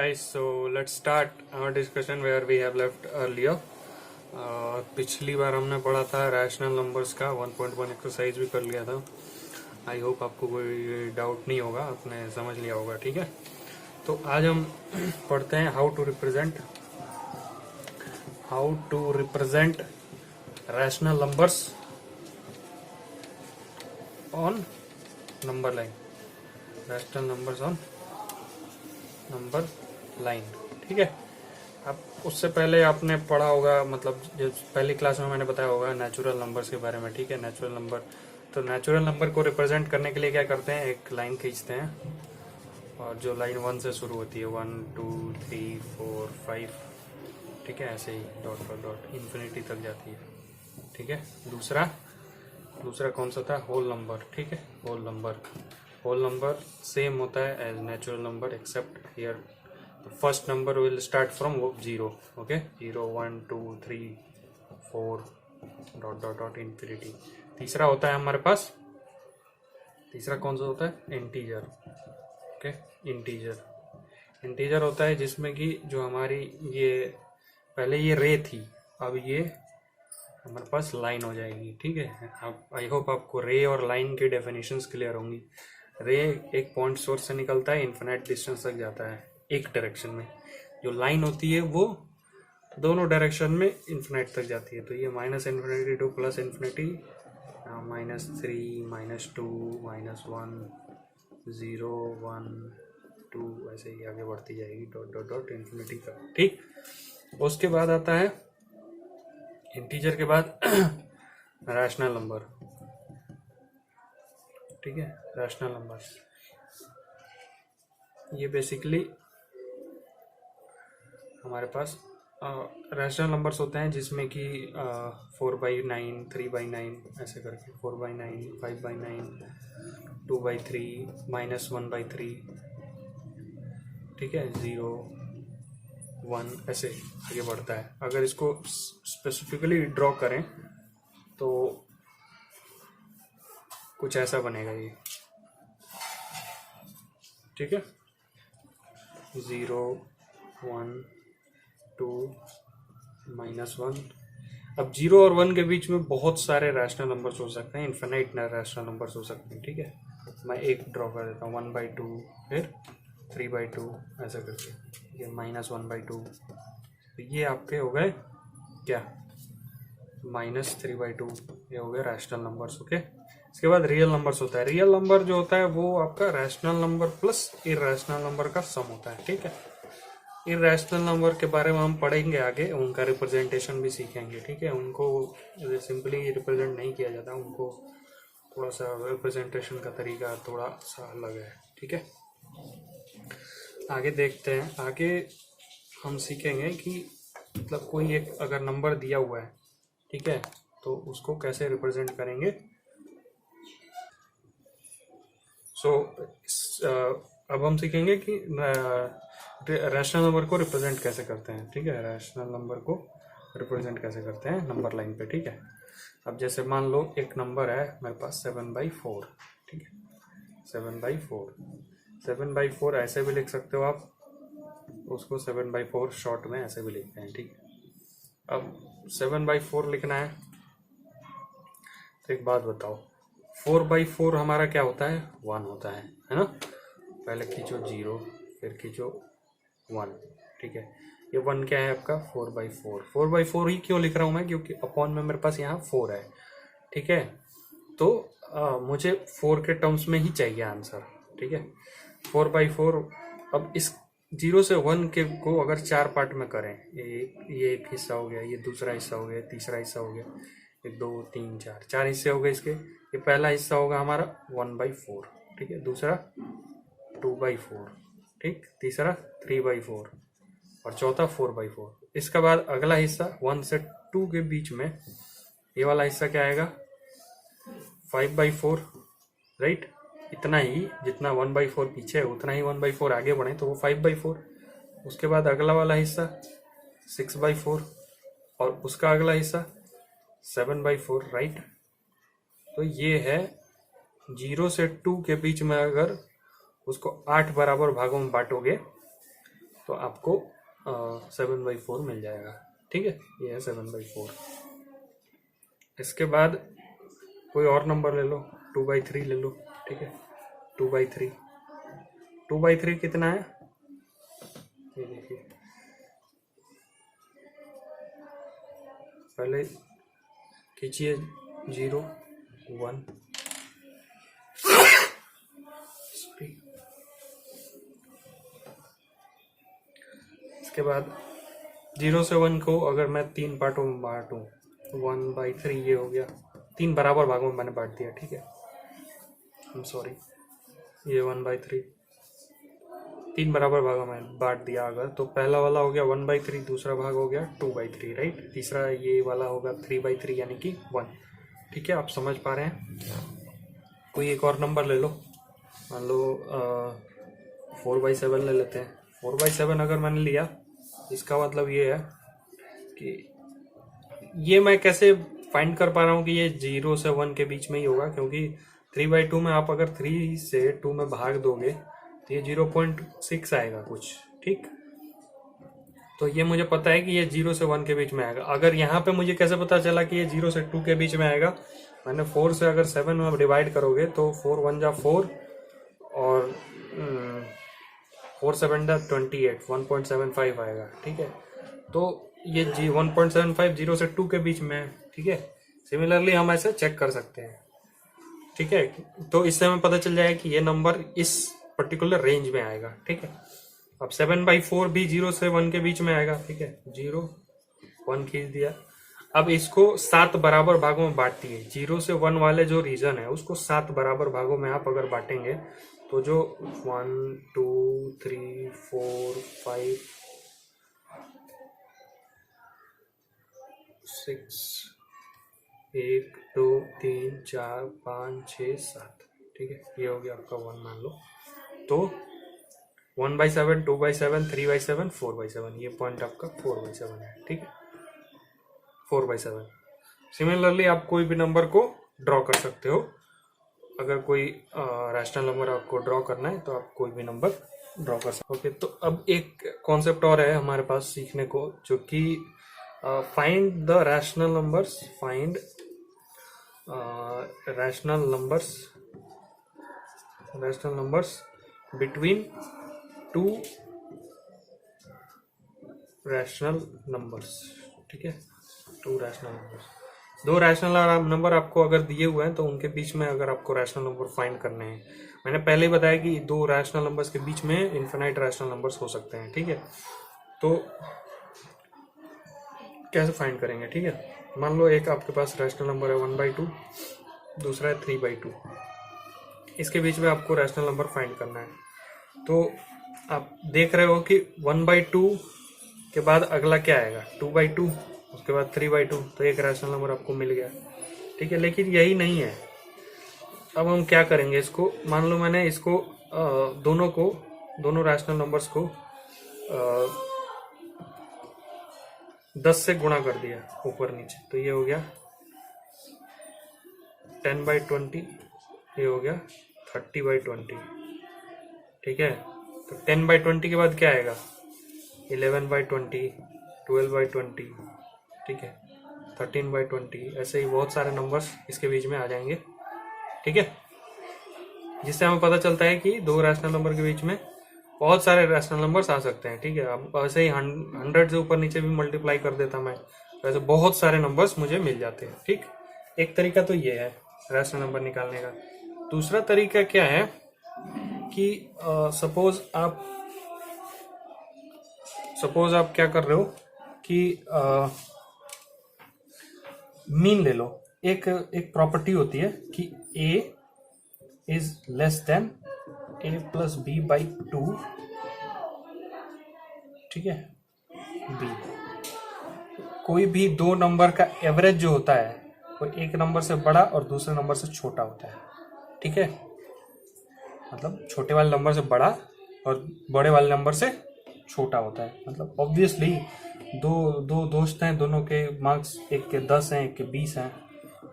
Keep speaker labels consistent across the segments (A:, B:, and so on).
A: guys, so let's start our discussion where we have left earlier. पिछली बार हमने पढ़ा था रैशनल नंबर्स का 1.1 एक्सरसाइज भी कर लिया था. आई होप आपको कोई डाउट नहीं होगा, आपने समझ लिया होगा. ठीक है, तो आज हम पढ़ते हैं how to represent rational numbers on number line. Rational numbers on number line. ठीक है, अब उससे पहले आपने पढ़ा होगा, मतलब जो पहली क्लास में मैंने बताया होगा नेचुरल नंबर्स के बारे में. ठीक है, नेचुरल नंबर, तो नेचुरल नंबर को रिप्रेजेंट करने के लिए क्या करते हैं, एक लाइन खींचते हैं और जो लाइन 1 से शुरू होती है 1 2 3 4 5, ठीक है, ऐसे ही डॉट डॉट डॉट इन्फिनिटी तक जाती है. ठीक है, दूसरा कौन सा था, होल नंबर. ठीक है, होल नंबर सेम होता है as natural number except here first number will start from 0. Okay, 0 1 2 3 4 dot dot dot infinity. तीसरा होता है हमारे पास, तीसरा कौन सा होता है, इंटीजर. ओके, इंटीजर होता है जिसमें कि जो हमारी ये पहले ये रे थी, अब ये हमारे पास लाइन हो जाएगी. ठीक है, अब आई होप आपको रे और लाइन की डेफिनेशंस क्लियर होंगी. रे एक पॉइंट सोर्स से निकलता है, इन्फिनाइट डिस्टेंस तक जाता है एक डायरेक्शन में. जो लाइन होती है वो दोनों डायरेक्शन में इन्फिनाइट तक जाती है. तो ये minus infinity two plus infinity, -3 -2 -1 0 1 2 ऐसे ही आगे बढ़ती जाएगी डॉट डॉट डॉट इन्फिनिटी तक. ठीक, उसके बाद आता है इंटीजर के बाद रैशनल नंबर. ठीक है, रैशनल नंबर ये बेसिकली हमारे पास रैशनल नंबर्स होते हैं जिसमें कि 4/9 3/9 ऐसे करके 4/9 5/9 2/3 -1/3. ठीक है, 0 1 ऐसे आगे बढ़ता है. अगर इसको स्पेसिफिकली ड्रॉ करें तो कुछ ऐसा बनेगा ये. ठीक है, 0 1 2 -1. अब 0 और 1 के बीच में बहुत सारे रैशनल नंबर्स हो सकते हैं, इन्फिनाइट रैशनल नंबर्स हो सकते हैं. ठीक है, मैं एक ड्रॉ कर देता हूँ, 1/2 फिर 3/2 ऐसा करके, ये -1/2. तो ये आपके हो गए क्या, -3/2. ये हो गए रैशनल नंबर्स. ओके, इसके बाद रियल नंबर्स होता है. रियल नंबर जो होता है वो आपका rational number plus irrational number का सम होता है. ठीक है, इरैशनल नंबर के बारे में हम पढ़ेंगे आगे, उनका रिप्रेजेंटेशन भी सीखेंगे. ठीक है, उनको सिंपली रिप्रेजेंट नहीं किया जाता, उनको थोड़ा सा रिप्रेजेंटेशन का तरीका थोड़ा सा अलग है. ठीक है, आगे देखते हैं. आगे हम सीखेंगे कि मतलब कोई एक अगर नंबर दिया हुआ है, ठीक है, तो उसको कैसे रिप्रेजेंट करेंगे. अब हम सीखेंगे कि रैशनल नंबर को रिप्रेजेंट कैसे करते हैं. ठीक है, रैशनल नंबर को रिप्रेजेंट कैसे करते हैं नंबर लाइन पे. ठीक है, अब जैसे मान लो एक नंबर है मेरे पास 7/4. ठीक है, 7/4 ऐसे भी लिख सकते हो आप, उसको 7/4 शॉर्ट में ऐसे भी लिखते हैं. ठीक है, अब 7/4 लिखना है तो एक बात बताओ, 4/4 हमारा क्या होता है, 1 होता है ना. पहले खींचो 0 फिर खींचो 1. ठीक है, ये 1 क्या है आपका, 4/4 ही क्यों लिख रहा हूं मैं, क्योंकि अपॉन में मेरे पास यहाँ 4 है. ठीक है, तो मुझे 4 के टर्म्स में ही चाहिए आंसर. ठीक है, 4/4. अब इस 0 से 1 के को अगर 4 पार्ट में करें, ये एक हिस्सा हो गया, ये दूसरा हिस्सा हो गया, तीसरा हिस्सा हो गया, 1 2 3 4 हिस्से हो गए इसके. ये पहला हिस्सा होगा हमारा 1/4. ठीक है, दूसरा 2/4. ठीक, तीसरा 3/4 और चौथा 4/4. इसके बाद अगला हिस्सा 1 से 2 के बीच में ये वाला हिस्सा क्या आएगा, 5/4. राइट, इतना ही जितना 1/4 पीछे है उतना ही 1/4 आगे बढ़े तो वो 5/4. उसके बाद अगला वाला हिस्सा 6/4 और उसका अगला हिस्सा 7/4. राइट, तो ये है 0 से 2 के बीच में अगर उसको 8 बराबर भागों में बांटोगे तो तो आपको 7/4 मिल जाएगा। ठीक है, ये है 7/4। इसके बाद कोई और नंबर ले लो, 2/3 ले लो। ठीक है, 2/3 2/3 कितना है, ये देखिए, पहले खींचिए 0 1। इसके बाद 0 से 1 को अगर मैं 3 पार्टों में बांटूं, 1/3 ये हो गया, 3 बराबर भागों में मैंने बांट दिया। ठीक है, आई एम सॉरी, ये 1/3 3 बराबर भागों में बांट दिया अगर, तो पहला वाला हो गया 1/3, दूसरा भाग हो गया 2/3, राइट, तीसरा ये वाला होगा 3/3 यानी कि 1। ठीक है, आप समझ पा रहे हैं। कोई एक और नंबर ले लो, मान लो 4/7 ले लेते हैं। 4/7 अगर मैंने लिया, इसका मतलब ये है कि ये मैं कैसे फाइंड कर पा रहा हूँ कि ये 0 से 1 के बीच में ही होगा, क्योंकि 3/2 में आप अगर 3 से 2 में भाग दोगे तो ये 0.6 आएगा कुछ। ठीक, तो ये मुझे पता है कि ये 0 से 1 के बीच में आएगा। अगर यहाँ पे मुझे कैसे पता चला कि ये 0 से 2 के बीच में आएगा, मैंने 4 से अगर 7 में डिवाइड करोगे तो 4 1 जा 4 और 4 7 जा 28, 1.75 आएगा। ठीक है, तो ये 1.75 0 से 2 के बीच में है। ठीक है, सिमिलरली हम ऐसे चेक कर सकते हैं। ठीक है, तो इससे हमें पता चल जाएगा कि ये नंबर इस पर्टिकुलर रेंज में आएगा। ठीक है, अब 7/4 भी 0 से 1 के बीच में आएगा। ठीक है, 0 1 खींच दिया। अब इसको 7 बराबर भागों में बांट दिए। 0 से 1 वाले जो रीजन है उसको 7 बराबर भागों में आप अगर बांटेंगे तो जो 1 2 3 4 5 6 1 2 3 4 5 6 7। ठीक है, ये हो गया आपका 1 मान लो। तो 1/7 2/7 3/7 4/7, ये पॉइंट आपका 4/7 है। ठीक है, 4/7। सिमिलरली आप कोई भी नंबर को ड्रॉ कर सकते हो। अगर कोई रैशनल नंबर आपको ड्रॉ करना है तो आप कोई भी नंबर ड्रॉ कर सकते हो। ओके, तो अब एक कॉन्सेप्ट और है हमारे पास सीखने को, जो कि find the rational numbers, find rational numbers between 2 rational numbers. ठीक है, 2 रैशनल नंबर्स, 2 रैशनल नंबर आपको अगर दिए हुए हैं तो उनके बीच में अगर आपको रैशनल नंबर फाइंड करने हैं, मैंने पहले ही बताया कि 2 रैशनल नंबर्स के बीच में इनफिनाइट रैशनल नंबर्स हो सकते हैं। ठीक है, तो कैसे फाइंड करेंगे। ठीक है, मान लो एक आपके पास रैशनल नंबर है 1/2, दूसरा है 3/2, इसके बीच में आपको रैशनल नंबर फाइंड करना है। तो आप देख रहे हो कि 1/2 के बाद अगला क्या आएगा, 2/2, उसके बाद 3/2, तो एक रैशनल नंबर आपको मिल गया। ठीक है, लेकिन यही नहीं है। अब हम क्या करेंगे, इसको मान लो मैंने इसको दोनों रैशनल नंबर्स को 10 से गुणा कर दिया ऊपर नीचे, तो ये हो गया 10/20, ये हो गया 30/20। ठीक है, तो 10/20 के बाद क्या आएगा, 11/20, 12/20, ठीक है, 13/20, ऐसे ही बहुत सारे नंबर्स इसके बीच में आ जाएंगे। ठीक है, जिससे हमें पता चलता है कि 2 रैशनल नंबर के बीच में बहुत सारे रैशनल नंबर्स आ सकते हैं। ठीक है, अब ऐसे ही 100 से ऊपर नीचे भी मल्टीप्लाई कर देता मैं, वैसे बहुत सारे नंबर्स मुझे मिल जाते हैं। ठीक, एक तरीका तो ये है रैशनल नंबर निकालने का। दूसरा तरीका क्या है कि सपोज आप क्या कर रहे हो कि मीन ले लो। एक प्रॉपर्टी होती है कि a is less than a plus B by 2। ठीक है, b, कोई भी 2 नंबर का एवरेज जो होता है वो एक नंबर से बड़ा और दूसरे नंबर से छोटा होता है। ठीक है, मतलब छोटे वाले नंबर से बड़ा और बड़े वाले नंबर से छोटा होता है। मतलब ऑब्वियसली दो दोस्त हैं, दोनों के मार्क्स एक के 10 हैं, एक के 20 हैं,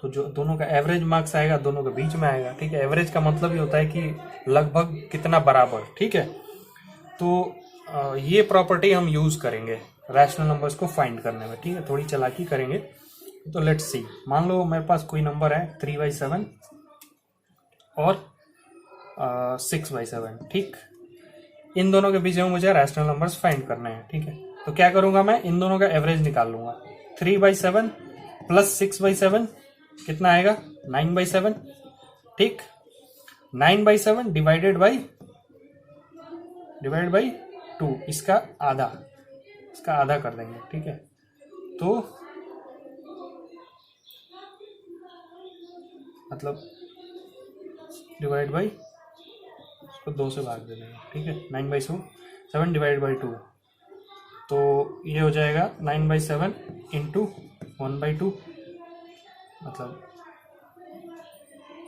A: तो जो दोनों का एवरेज मार्क्स आएगा दोनों के बीच में आएगा। ठीक है, एवरेज का मतलब ये होता है कि लगभग कितना बराबर। ठीक है, तो ये प्रॉपर्टी हम यूज करेंगे रैशनल नंबर्स को फाइंड करने में, ठीक है, थोड़ी चालाकी करेंगे। तो लेट्स सी, मान लो मेरे पास कोई नंबर है 3/7 और 6/7, ठीक। इन दोनों के बीच में मुझे रैशनल नंबर्स फाइंड करने हैं, ठीक है। तो क्या करूंगा मैं, इन दोनों का एवरेज निकाल लूंगा। 3/7 प्लस 6/7 कितना आएगा, 9/7, ठीक। 9/7 डिवाइडेड बाई 2, इसका आधा कर देंगे, ठीक है। तो मतलब डिवाइड बाई, इसको 2 से भाग दे देंगे, ठीक है। 9/7 डिवाइडेड बाई 2, तो ये हो जाएगा 9/7 इंटू 1/2, मतलब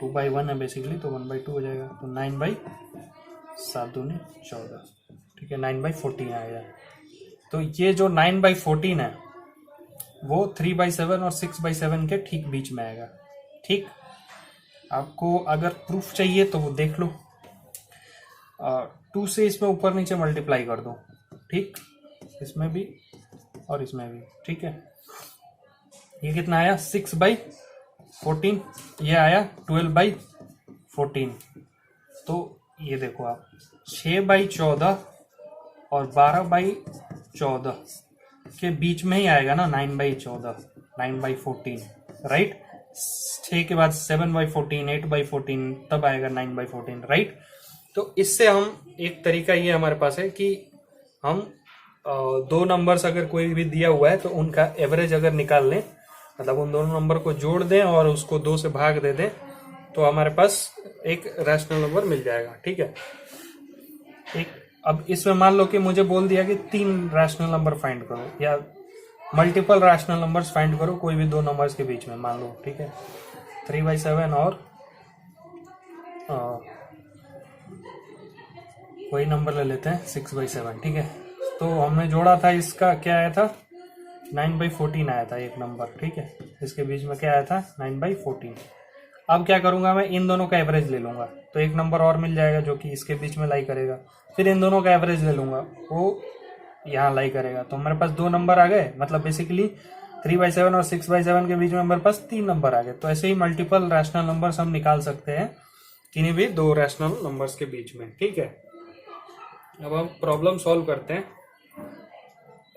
A: 2/1 है बेसिकली, तो 1/2 हो जाएगा। तो 9/7 दूनी 14, ठीक है। 9/14 आएगा। तो ये जो 9/14 है वो 3/7 और 6/7 के ठीक बीच में आएगा, ठीक। आपको अगर प्रूफ चाहिए तो वो देख लो, 2 से इसमें ऊपर नीचे मल्टीप्लाई कर दो, ठीक, इसमें भी और इसमें भी, ठीक है। ये कितना आया, 6/14, ये आया 12/14। तो ये देखो आप, 6/14 और 12/14 के बीच में ही आएगा ना 9/14, 9/14, राइट। 6 के बाद 7/14, 8/14, तब आएगा 9/14, राइट। तो इससे हम, एक तरीका ये हमारे पास है कि हम 2 नंबर्स अगर कोई भी दिया हुआ है तो उनका एवरेज अगर निकाल लें, मतलब उन दोनों नंबर को जोड़ दें और उसको 2 से भाग दे दें, तो हमारे पास एक रैशनल नंबर मिल जाएगा, ठीक है। अब इसमें मान लो कि मुझे बोल दिया कि 3 रैशनल नंबर फाइंड करो या मल्टीपल रैशनल नंबर्स फाइंड करो कोई भी 2 नंबर्स के बीच में, मान लो, ठीक है। 3/7 और वही नंबर ले लेते हैं 6/7, ठीक है। तो हमने जोड़ा था, इसका क्या आया था, 9/14 आया था एक नंबर, ठीक है। इसके बीच में क्या आया था, 9/14। अब क्या करूंगा मैं, इन दोनों का एवरेज ले लूंगा, तो एक नंबर और मिल जाएगा जो कि इसके बीच में लाई करेगा। फिर इन दोनों का एवरेज ले लूंगा, वो यहाँ लाई करेगा। तो हमारे पास 2 नंबर आ गए, मतलब बेसिकली 3/7 और 6/7 के बीच में हमारे पास 3 नंबर आ गए। तो ऐसे ही मल्टीपल रैशनल नंबर्स हम निकाल सकते हैं किन्हीं भी 2 रैशनल नंबर्स के बीच में, ठीक है। अब हम प्रॉब्लम सॉल्व करते हैं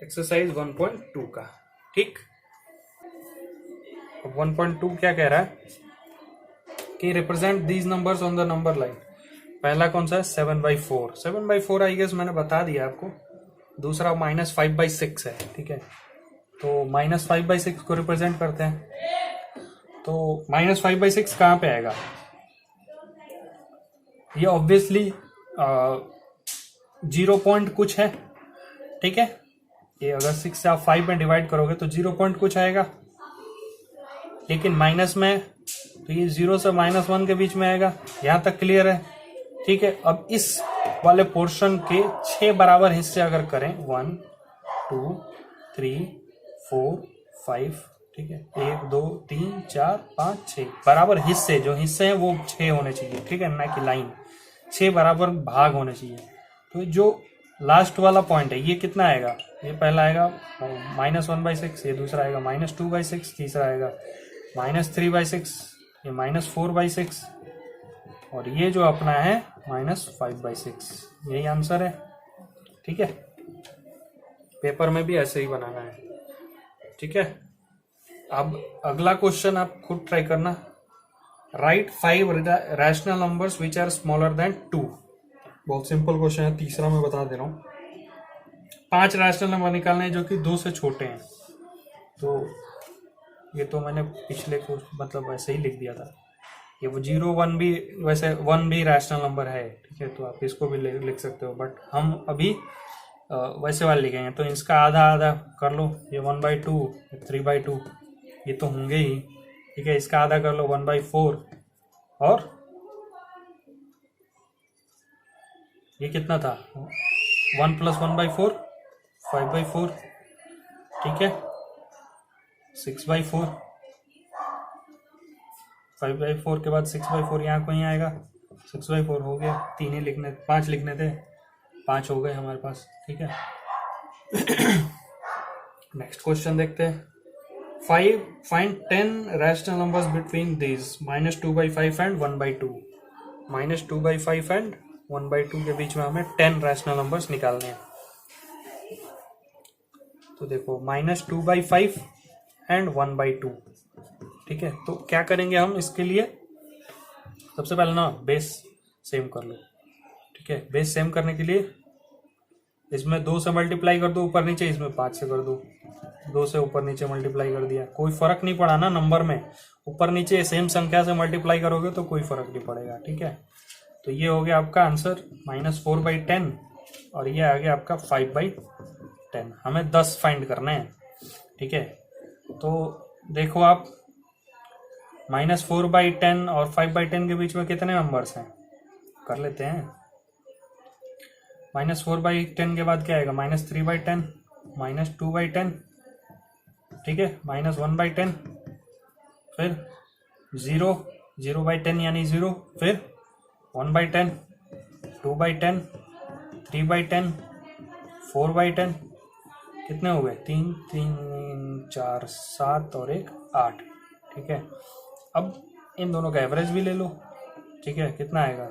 A: एक्सरसाइज 1.2 का, ठीक। अब 1.2 क्या कह रहा है कि represent these numbers on the number line. पहला कौन सा है, 7/4। 7/4 आई गेस मैंने बता दिया आपको। दूसरा -5/6 है, ठीक है। तो -5/6 को रिप्रेजेंट करते हैं। तो -5/6 कहाँ पे आएगा, ये ऑब्वियसली 0 पॉइंट कुछ है, ठीक है। ये अगर 6 से आप 5 में डिवाइड करोगे तो 0 पॉइंट कुछ आएगा, लेकिन माइनस में तो ये 0 से -1 के बीच में आएगा। यहां तक क्लियर है, ठीक है। अब इस वाले पोर्शन के 6 बराबर हिस्से अगर करें, 1 2 3 4 5, ठीक है, 1 2 3 4 5 6 बराबर हिस्से, जो हिस्से हैं वो 6 होने चाहिए, ठीक है, ना कि लाइन। 6 बराबर भाग होने चाहिए। तो जो लास्ट वाला पॉइंट है ये कितना आएगा, ये पहला आएगा -1/6, ये दूसरा आएगा -2/6, तीसरा आएगा -3/6, ये -4/6, और ये जो अपना है -5/6। यही आंसर है, ठीक है। पेपर में भी ऐसे ही बनाना है, ठीक है। अब अगला क्वेश्चन आप खुद ट्राई करना। Write 5 rational numbers which are smaller than 2। बहुत सिंपल क्वेश्चन है, तीसरा मैं बता दे रहा हूँ। 5 रैशनल नंबर निकालने हैं जो कि 2 से छोटे हैं। तो ये तो मैंने पिछले को मतलब वैसे ही लिख दिया था। ये वो 0 1 भी, वैसे 1 भी रैशनल नंबर है, ठीक है। तो आप इसको भी लिख सकते हो, बट हम अभी वैसे वाले लिखेंगे। तो इसका आधा आधा कर लो, ये 1/2, 3/2, ये तो होंगे ही, ठीक है। इसका आधा कर लो 1/4, और ये कितना था, 1 + 1/4, 5/4, ठीक है। 6/4, 5/4 के बाद 6/4 यहाँ कहीं आएगा, 6/4 हो गया। 3 ही लिखने, 5 लिखने थे, 5 हो गए हमारे पास, ठीक है। नेक्स्ट क्वेश्चन देखते हैं। Find 10 rational numbers between these -2/5 and 1/2। -2/5 and 1/2 के बीच में हमें 10 रैशनल नंबर्स निकालने हैं। तो देखो -2/5 एंड 1/2, ठीक है। तो क्या करेंगे हम इसके लिए, सबसे पहले ना बेस सेम कर लो, ठीक है। बेस सेम करने के लिए इसमें 2 से मल्टीप्लाई कर दो ऊपर नीचे, इसमें 5 से कर दो। 2 से ऊपर नीचे मल्टीप्लाई कर दिया, कोई फर्क नहीं पड़ा ना नंबर में। ऊपर नीचे सेम संख्या से मल्टीप्लाई करोगे तो कोई फर्क नहीं पड़ेगा, ठीक है। तो ये हो गया आपका आंसर -4/10 और ये आ गया आपका 5/10। हमें 10 फाइंड करने हैं, ठीक है। तो देखो आप -4/10 और 5/10 के बीच में कितने नंबर्स हैं, कर लेते हैं। -4/10 के बाद क्या आएगा, -3/10, -2/10, ठीक है, -1/10, फिर 0/10 यानी 0, फिर 1/10, 2/10, 3/10, 4/10, कितने हो गए, 3 3 4 7 और 1 8, ठीक है। अब इन दोनों का एवरेज भी ले लो, ठीक है। कितना आएगा,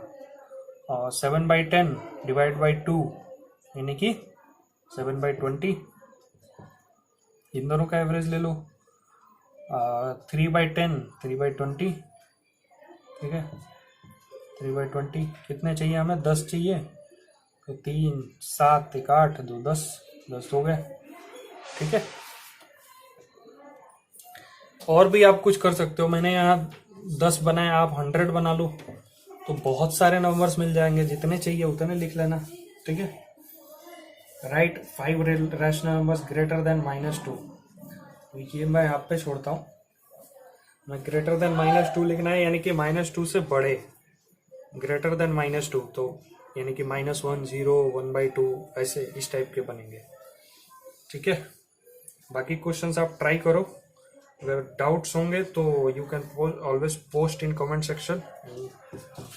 A: और 7/10 डिवाइड बाई 2 यानी कि 7/20। इन दोनों का एवरेज ले लो, 3/10 3/20, ठीक है। 3/20 कितने चाहिए हमें, 10 चाहिए। तो 3 7 1 8 2 10 हो गए, ठीक है। और भी आप कुछ कर सकते हो, मैंने यहाँ 10 बनाए, आप 100 बना लो तो बहुत सारे नंबर्स मिल जाएंगे। जितने चाहिए उतने लिख लेना, ठीक है। Right 5 rational numbers greater than -2। ये मैं यहाँ पे छोड़ता हूँ, मैं ग्रेटर देन -2 लिखना है, यानी कि -2 से बड़े। ग्रेटर देन -2 तो यानी कि -1 0 1/2 ऐसे इस टाइप के बनेंगे, ठीक है। बाकी क्वेश्चंस आप ट्राई करो, अगर डाउट्स होंगे तो you can always post in comment section.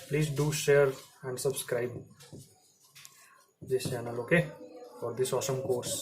A: Please do share and subscribe this channel, okay, for this awesome course.